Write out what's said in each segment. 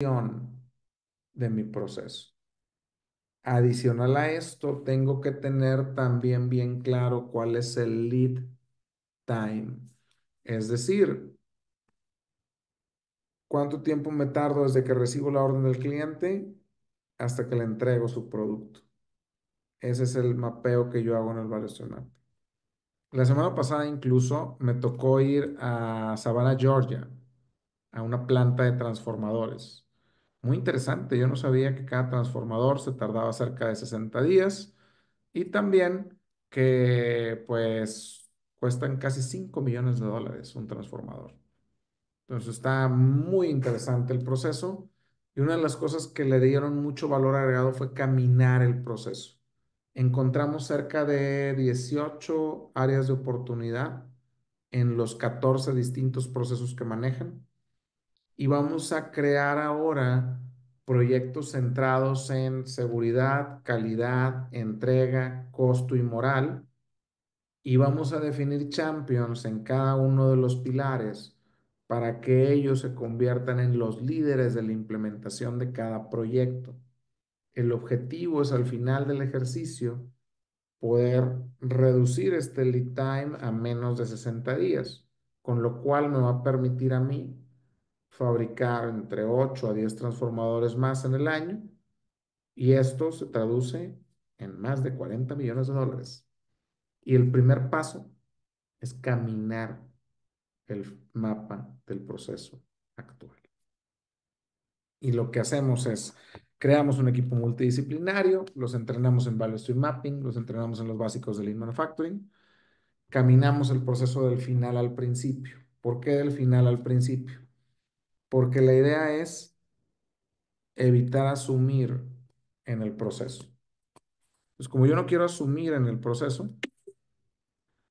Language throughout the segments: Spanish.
de mi proceso. Adicional a esto, tengo que tener también bien claro cuál es el lead time. Es decir, cuánto tiempo me tardo desde que recibo la orden del cliente hasta que le entrego su producto. Ese es el mapeo que yo hago en el Value Stream Map. La semana pasada incluso me tocó ir a Savannah, Georgia, a una planta de transformadores. Muy interesante, yo no sabía que cada transformador se tardaba cerca de 60 días y también que pues cuestan casi $5 millones un transformador. Entonces está muy interesante el proceso y una de las cosas que le dieron mucho valor agregado fue caminar el proceso. Encontramos cerca de 18 áreas de oportunidad en los 14 distintos procesos que manejan y vamos a crear ahora proyectos centrados en seguridad, calidad, entrega, costo y moral. Y vamos a definir champions en cada uno de los pilares para que ellos se conviertan en los líderes de la implementación de cada proyecto. El objetivo es al final del ejercicio poder reducir este lead time a menos de 60 días, con lo cual me va a permitir a mí fabricar entre 8 a 10 transformadores más en el año y esto se traduce en más de $40 millones. Y el primer paso es caminar el mapa del proceso actual. Y lo que hacemos es, creamos un equipo multidisciplinario, los entrenamos en Value Stream Mapping, los entrenamos en los básicos de Lean Manufacturing, caminamos el proceso del final al principio. ¿Por qué del final al principio? Porque la idea es evitar asumir en el proceso. Pues como yo no quiero asumir en el proceso,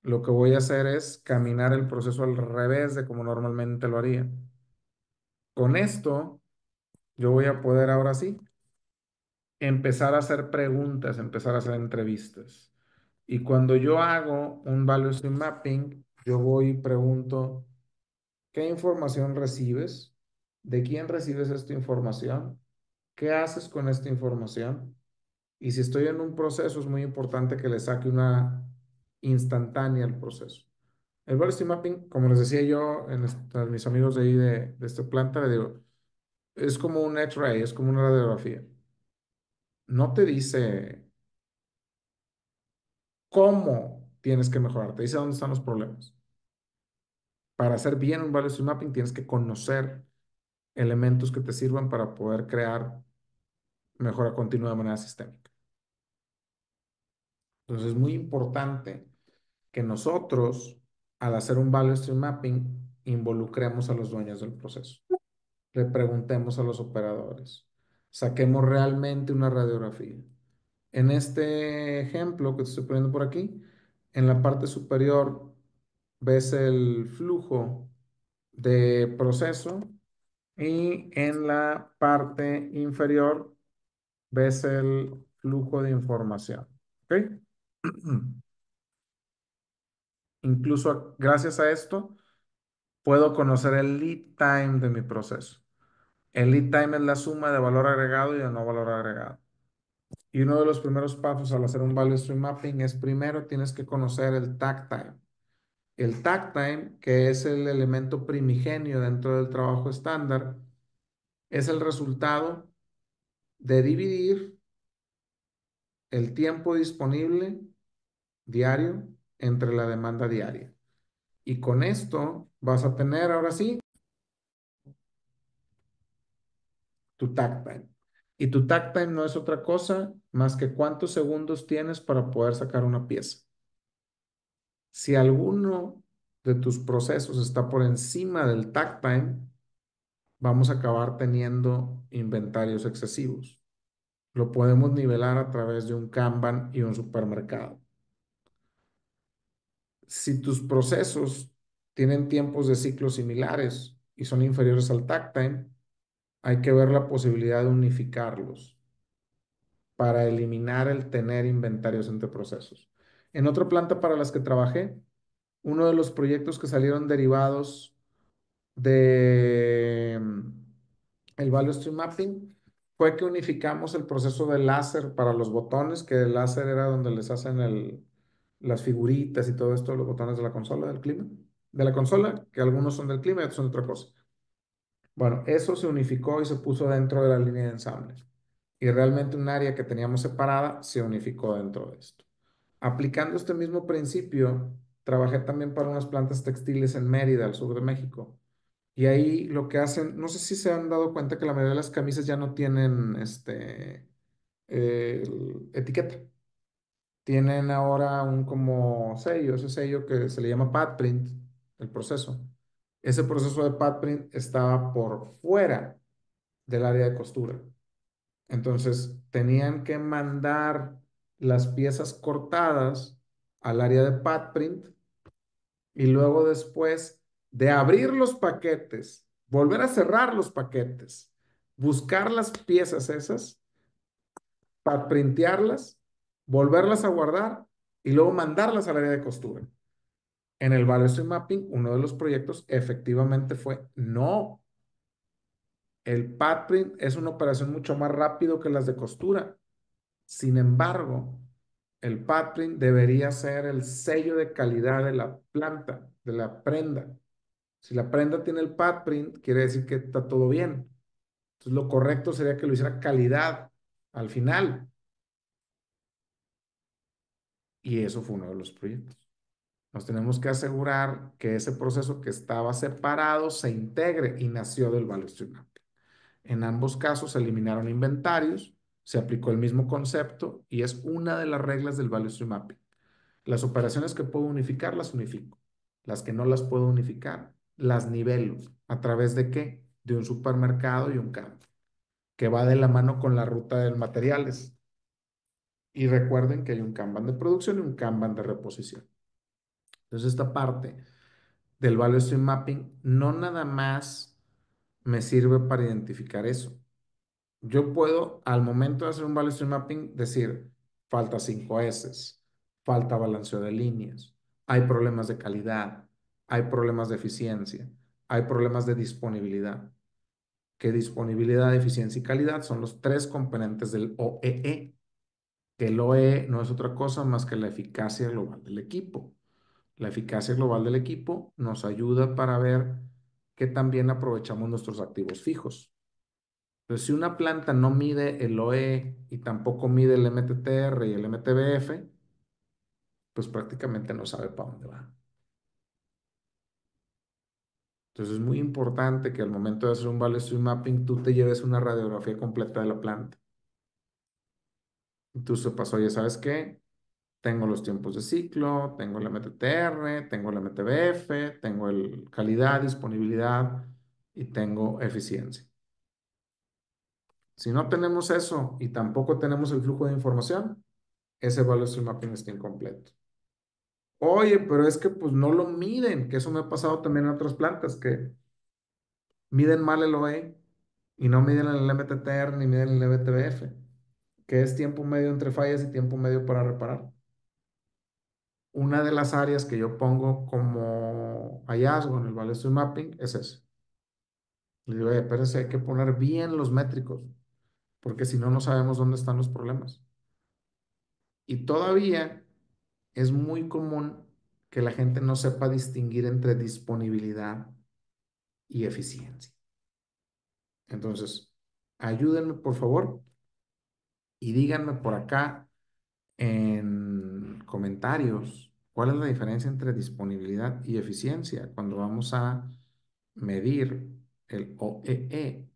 lo que voy a hacer es caminar el proceso al revés de como normalmente lo haría. Con esto, yo voy a poder ahora sí empezar a hacer preguntas, empezar a hacer entrevistas. Y cuando yo hago un value stream mapping, yo voy y pregunto, ¿qué información recibes? ¿De quién recibes esta información? ¿Qué haces con esta información? Y si estoy en un proceso, es muy importante que le saque una instantánea al proceso. El value stream mapping, como les decía yo a mis amigos de ahí de esta planta, le digo, es como un X-ray, es como una radiografía. No te dice cómo tienes que mejorar, te dice dónde están los problemas. Para hacer bien un value stream mapping tienes que conocer elementos que te sirvan para poder crear mejora continua de manera sistémica. Entonces es muy importante que nosotros, al hacer un value stream mapping, involucremos a los dueños del proceso. Le preguntemos a los operadores. Saquemos realmente una radiografía. En este ejemplo que te estoy poniendo por aquí, en la parte superior ves el flujo de proceso y en la parte inferior ves el flujo de información. ¿Ok? Incluso gracias a esto puedo conocer el lead time de mi proceso. El lead time es la suma de valor agregado y de no valor agregado. Y uno de los primeros pasos al hacer un value stream mapping es primero tienes que conocer el takt time. El takt time, que es el elemento primigenio dentro del trabajo estándar, es el resultado de dividir el tiempo disponible diario entre la demanda diaria. Y con esto vas a tener ahora sí tu takt time. Y tu takt time no es otra cosa más que cuántos segundos tienes para poder sacar una pieza. Si alguno de tus procesos está por encima del takt time, vamos a acabar teniendo inventarios excesivos. Lo podemos nivelar a través de un Kanban y un supermercado. Si tus procesos tienen tiempos de ciclo similares y son inferiores al takt time, hay que ver la posibilidad de unificarlos para eliminar el tener inventarios entre procesos. En otra planta para las que trabajé, uno de los proyectos que salieron derivados de el Value Stream Mapping fue que unificamos el proceso de láser para los botones, que el láser era donde les hacen las figuritas y todo esto, los botones de la consola del clima, de la consola, que algunos son del clima y otros son de otra cosa. Bueno, eso se unificó y se puso dentro de la línea de ensamble. Y realmente un área que teníamos separada se unificó dentro de esto. Aplicando este mismo principio, trabajé también para unas plantas textiles en Mérida, al sur de México. Y ahí lo que hacen, no sé si se han dado cuenta que la mayoría de las camisas ya no tienen etiqueta. Tienen ahora un como sello, ese sello que se le llama pad print, el proceso. Ese proceso de pad print estaba por fuera del área de costura. Entonces tenían que mandar las piezas cortadas al área de pad print y luego después de abrir los paquetes, volver a cerrar los paquetes, buscar las piezas esas, para printearlas, volverlas a guardar y luego mandarlas al área de costura. En el Value Stream Mapping, uno de los proyectos efectivamente fue no. El pad print es una operación mucho más rápido que las de costura. Sin embargo, el pad print debería ser el sello de calidad de la planta, de la prenda. Si la prenda tiene el pad print, quiere decir que está todo bien. Entonces, lo correcto sería que lo hiciera calidad al final. Y eso fue uno de los proyectos. Nos tenemos que asegurar que ese proceso que estaba separado se integre y nació del Value Stream Mapping. En ambos casos se eliminaron inventarios, se aplicó el mismo concepto y es una de las reglas del Value Stream Mapping. Las operaciones que puedo unificar, las unifico. Las que no las puedo unificar, las nivelo. ¿A través de qué? De un supermercado y un campo, que va de la mano con la ruta de materiales. Y recuerden que hay un Kanban de producción y un Kanban de reposición. Entonces, esta parte del Value Stream Mapping no nada más me sirve para identificar eso. Yo puedo, al momento de hacer un Value Stream Mapping, decir, falta 5 S, falta balanceo de líneas, hay problemas de calidad, hay problemas de eficiencia, hay problemas de disponibilidad. Que disponibilidad, eficiencia y calidad son los tres componentes del OEE, que el OEE no es otra cosa más que la eficacia global del equipo. La eficacia global del equipo nos ayuda para ver que también aprovechamos nuestros activos fijos. Entonces, si una planta no mide el OE y tampoco mide el MTTR y el MTBF, pues prácticamente no sabe para dónde va. Entonces, es muy importante que al momento de hacer un value stream mapping, tú te lleves una radiografía completa de la planta. Y tú sepas, oye, ¿sabes qué? Tengo los tiempos de ciclo, tengo el MTTR, tengo el MTBF, tengo el calidad, disponibilidad y tengo eficiencia. Si no tenemos eso y tampoco tenemos el flujo de información, ese value stream mapping está incompleto. Oye, pero es que pues no lo miden, que eso me ha pasado también en otras plantas, que miden mal el OE y no miden el MTTR ni miden el MTBF, que es tiempo medio entre fallas y tiempo medio para reparar. Una de las áreas que yo pongo como hallazgo en el Value Stream Mapping es eso. Le digo, pero hay que poner bien los métricos, porque si no, no sabemos dónde están los problemas. Y todavía es muy común que la gente no sepa distinguir entre disponibilidad y eficiencia. Entonces, ayúdenme por favor y díganme por acá en comentarios cuál es la diferencia entre disponibilidad y eficiencia cuando vamos a medir el OEE.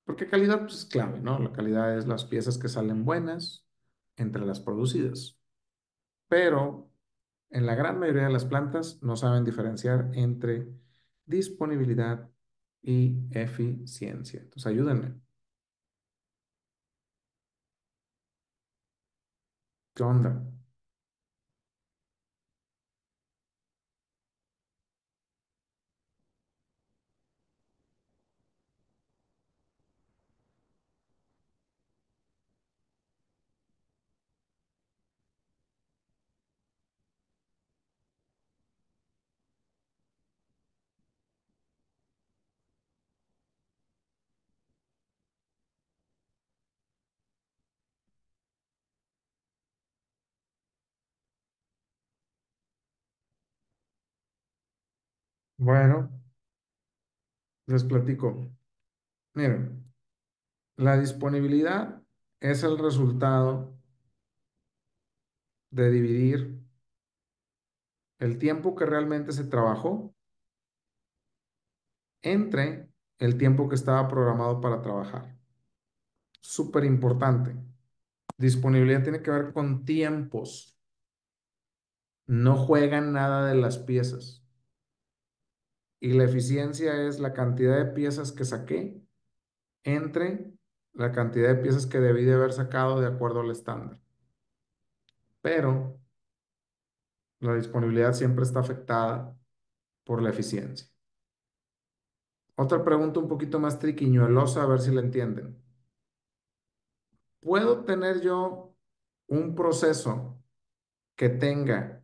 Porque calidad pues, es clave, ¿no? La calidad es las piezas que salen buenas entre las producidas. Pero en la gran mayoría de las plantas no saben diferenciar entre disponibilidad y eficiencia. Entonces, ayúdenme. ¿Qué onda? Bueno, les platico. Miren, la disponibilidad es el resultado de dividir el tiempo que realmente se trabajó entre el tiempo que estaba programado para trabajar. Súper importante. Disponibilidad tiene que ver con tiempos. No juegan nada de las piezas. Y la eficiencia es la cantidad de piezas que saqué entre la cantidad de piezas que debí de haber sacado de acuerdo al estándar. Pero la disponibilidad siempre está afectada por la eficiencia. Otra pregunta un poquito más triquiñuelosa, a ver si la entienden. ¿Puedo tener yo un proceso que tenga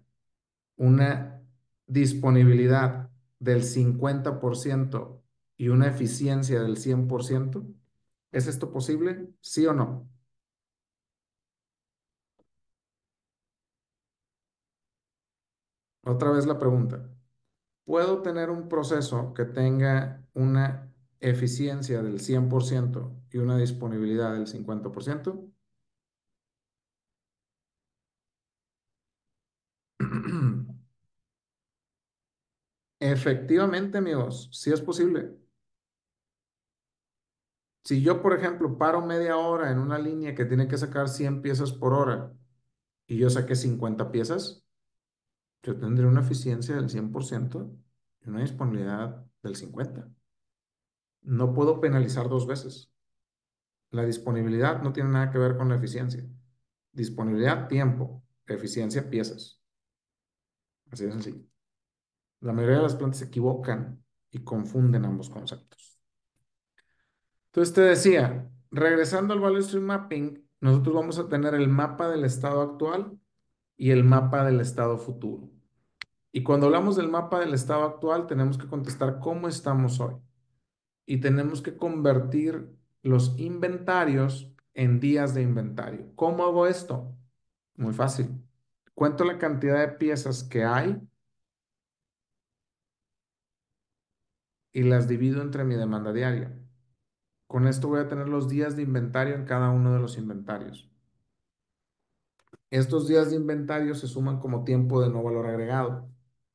una disponibilidad del 50% y una eficiencia del 100%? ¿Es esto posible? ¿Sí o no? Otra vez la pregunta. ¿Puedo tener un proceso que tenga una eficiencia del 100% y una disponibilidad del 50%? Efectivamente, amigos, sí es posible. Si yo, por ejemplo, paro media hora en una línea que tiene que sacar 100 piezas por hora y yo saqué 50 piezas, yo tendré una eficiencia del 100% y una disponibilidad del 50%. No puedo penalizar dos veces. La disponibilidad no tiene nada que ver con la eficiencia. Disponibilidad, tiempo. Eficiencia, piezas. Así de sencillo. La mayoría de las plantas se equivocan y confunden ambos conceptos. Entonces te decía, regresando al Value Stream Mapping, nosotros vamos a tener el mapa del estado actual y el mapa del estado futuro. Y cuando hablamos del mapa del estado actual, tenemos que contestar cómo estamos hoy. Y tenemos que convertir los inventarios en días de inventario. ¿Cómo hago esto? Muy fácil. Cuento la cantidad de piezas que hay y las divido entre mi demanda diaria. Con esto voy a tener los días de inventario en cada uno de los inventarios. Estos días de inventario se suman como tiempo de no valor agregado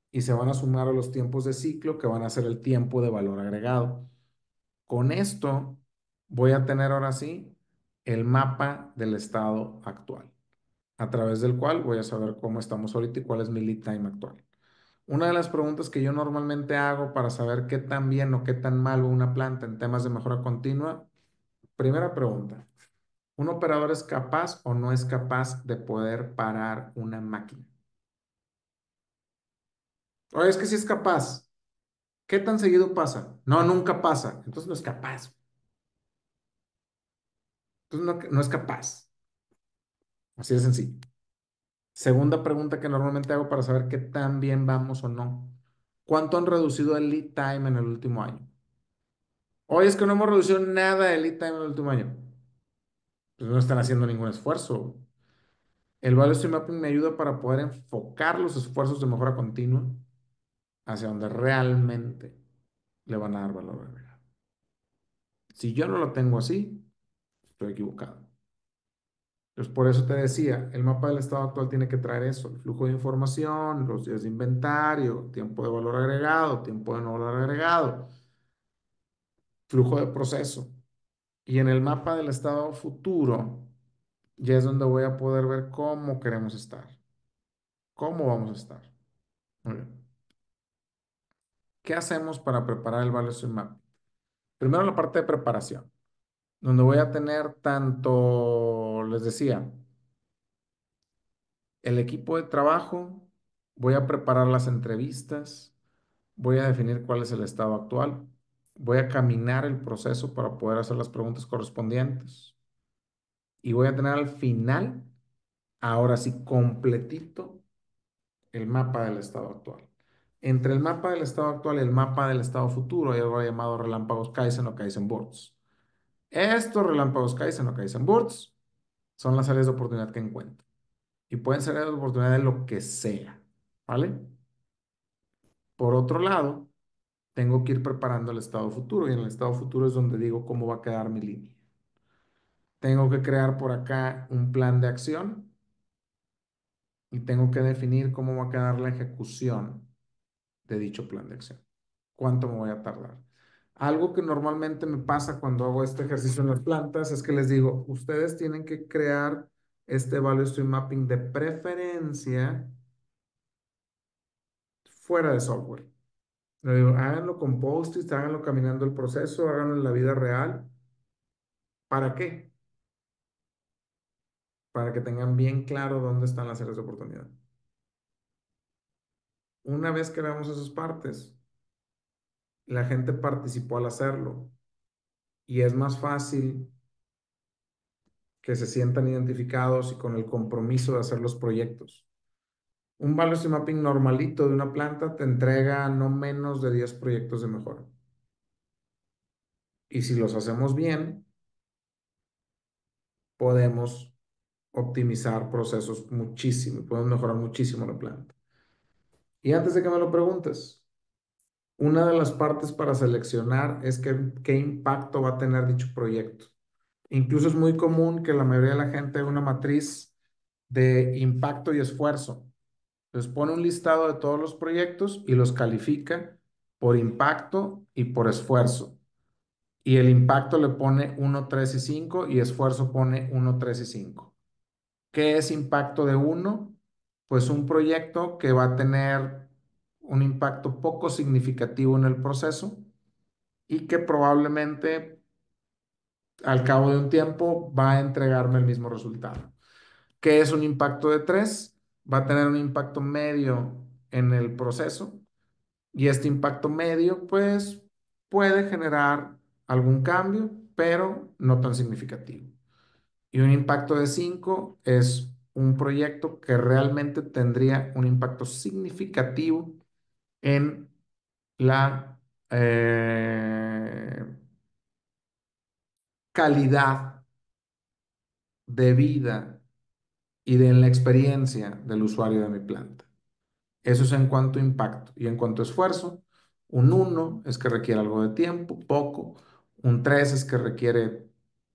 y se van a sumar a los tiempos de ciclo que van a ser el tiempo de valor agregado. Con esto voy a tener ahora sí el mapa del estado actual, a través del cual voy a saber cómo estamos ahorita y cuál es mi lead time actual. Una de las preguntas que yo normalmente hago para saber qué tan bien o qué tan mal va una planta en temas de mejora continua, primera pregunta, ¿un operador es capaz o no es capaz de poder parar una máquina? Oye, es que sí es capaz. ¿Qué tan seguido pasa? No, nunca pasa. Entonces no es capaz. Entonces no es capaz. Así de sencillo. Segunda pregunta que normalmente hago para saber qué tan bien vamos o no. ¿Cuánto han reducido el lead time en el último año? Oye, es que no hemos reducido nada el lead time en el último año. Pues no están haciendo ningún esfuerzo. El Value Stream Mapping me ayuda para poder enfocar los esfuerzos de mejora continua hacia donde realmente le van a dar valor agregado. Si yo no lo tengo así, estoy equivocado. Entonces, por eso te decía, el mapa del estado actual tiene que traer eso, el flujo de información, los días de inventario, tiempo de valor agregado, tiempo de no valor agregado, flujo de proceso. Y en el mapa del estado futuro, ya es donde voy a poder ver cómo queremos estar, cómo vamos a estar. Muy bien. ¿Qué hacemos para preparar el Value Stream Map? Primero la parte de preparación, donde voy a tener tanto, les decía, el equipo de trabajo, voy a preparar las entrevistas, voy a definir cuál es el estado actual, voy a caminar el proceso para poder hacer las preguntas correspondientes y voy a tener al final, ahora sí, completito el mapa del estado actual. Entre el mapa del estado actual y el mapa del estado futuro hay algo llamado relámpagos Kaizen o Kaizen Boards. Estos relámpagos Kaizen o Kaizen Boards son las áreas de oportunidad que encuentro y pueden ser áreas de oportunidad de lo que sea, ¿vale? Por otro lado, tengo que ir preparando el estado futuro y en el estado futuro es donde digo cómo va a quedar mi línea. Tengo que crear por acá un plan de acción y tengo que definir cómo va a quedar la ejecución de dicho plan de acción. ¿Cuánto me voy a tardar? Algo que normalmente me pasa cuando hago este ejercicio en las plantas es que les digo, ustedes tienen que crear este value stream mapping de preferencia fuera de software. Le digo, háganlo con post-its, háganlo caminando el proceso, háganlo en la vida real. ¿Para qué? Para que tengan bien claro dónde están las áreas de oportunidad. Una vez que veamos esas partes, la gente participó al hacerlo y es más fácil que se sientan identificados y con el compromiso de hacer los proyectos. Un velocity mapping normalito de una planta te entrega no menos de 10 proyectos de mejora. Y si los hacemos bien, podemos optimizar procesos muchísimo, podemos mejorar muchísimo la planta. Y antes de que me lo preguntes, una de las partes para seleccionar es qué impacto va a tener dicho proyecto. Incluso es muy común que la mayoría de la gente haga una matriz de impacto y esfuerzo. Entonces pone un listado de todos los proyectos y los califica por impacto y por esfuerzo. Y el impacto le pone 1, 3 y 5 y esfuerzo pone 1, 3 y 5. ¿Qué es impacto de uno? Pues un proyecto que va a tener un impacto poco significativo en el proceso y que probablemente al cabo de un tiempo va a entregarme el mismo resultado. ¿Qué es un impacto de 3? Va a tener un impacto medio en el proceso y este impacto medio pues puede generar algún cambio, pero no tan significativo. Y un impacto de 5 es un proyecto que realmente tendría un impacto significativo en la calidad de vida y de la experiencia del usuario de mi planta. Eso es en cuanto a impacto. Y en cuanto a esfuerzo, un uno es que requiere algo de tiempo, poco. Un 3 es que requiere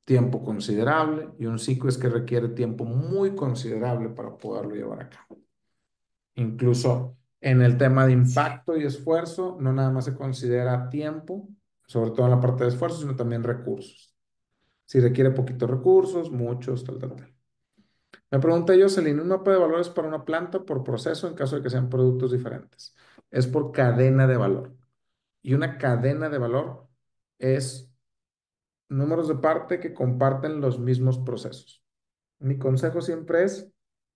tiempo considerable. Y un 5 es que requiere tiempo muy considerable para poderlo llevar a cabo. Incluso en el tema de impacto y esfuerzo, no nada más se considera tiempo, sobre todo en la parte de esfuerzo, sino también recursos. Si requiere poquitos recursos, muchos, tal, tal, tal. Me pregunta Jocelyn, ¿un mapa de valores para una planta por proceso en caso de que sean productos diferentes? Es por cadena de valor. Y una cadena de valor es números de parte que comparten los mismos procesos. Mi consejo siempre es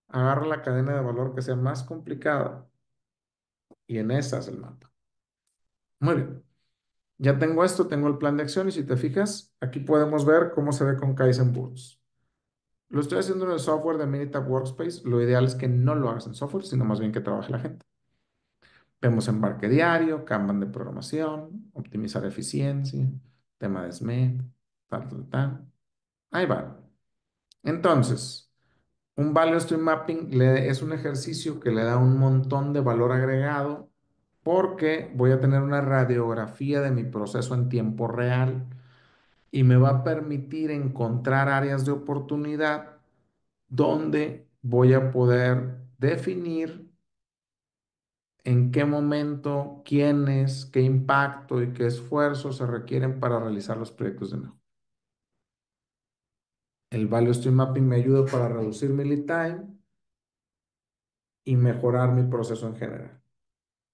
agarra la cadena de valor que sea más complicada y en esa es el mapa. Muy bien. Ya tengo esto, tengo el plan de acción y si te fijas, aquí podemos ver cómo se ve con Kaizen Boards. Lo estoy haciendo en el software de Minitab Workspace. Lo ideal es que no lo hagas en software, sino más bien que trabaje la gente. Vemos embarque diario, Kanban de programación, optimizar eficiencia, tema de SME, tal, tal, tal. Ahí va. Entonces, un Value Stream Mapping es un ejercicio que le da un montón de valor agregado porque voy a tener una radiografía de mi proceso en tiempo real y me va a permitir encontrar áreas de oportunidad donde voy a poder definir en qué momento, quiénes, qué impacto y qué esfuerzo se requieren para realizar los proyectos de mejora. El Value Stream Mapping me ayuda para reducir mi lead time y mejorar mi proceso en general.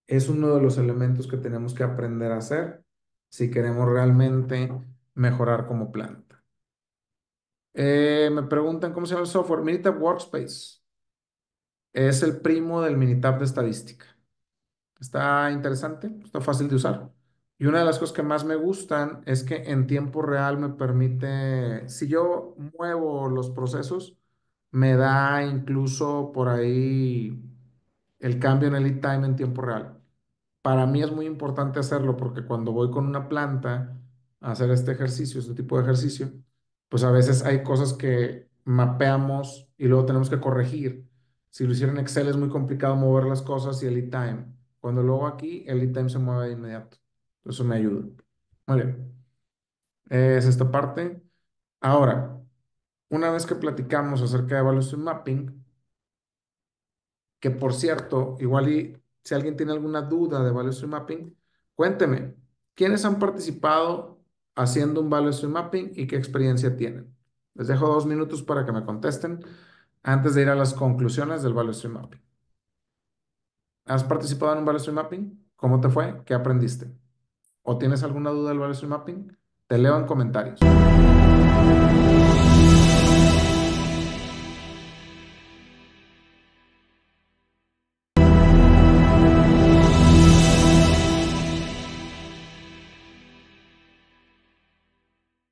Es uno de los elementos que tenemos que aprender a hacer si queremos realmente mejorar como planta. Me preguntan cómo se llama el software. Minitab Workspace. Es el primo del Minitab de estadística. Está interesante, está fácil de usar. Y una de las cosas que más me gustan es que en tiempo real me permite, si yo muevo los procesos, me da incluso por ahí el cambio en el lead time en tiempo real. Para mí es muy importante hacerlo porque cuando voy con una planta a hacer este ejercicio, este tipo de ejercicio, pues a veces hay cosas que mapeamos y luego tenemos que corregir. Si lo hiciera en Excel es muy complicado mover las cosas y el lead time. Cuando luego aquí, el lead time se mueve de inmediato. Eso me ayuda. Muy bien. Es esta parte. Ahora, una vez que platicamos acerca de Evaluation Mapping, que por cierto, igual y si alguien tiene alguna duda de Evaluation Mapping, cuénteme, ¿quiénes han participado haciendo un Evaluation Mapping y qué experiencia tienen? Les dejo 2 minutos para que me contesten antes de ir a las conclusiones del Evaluation Mapping. ¿Has participado en un Evaluation Mapping? ¿Cómo te fue? ¿Qué aprendiste? ¿O tienes alguna duda del Evaluation Mapping? Te leo en comentarios.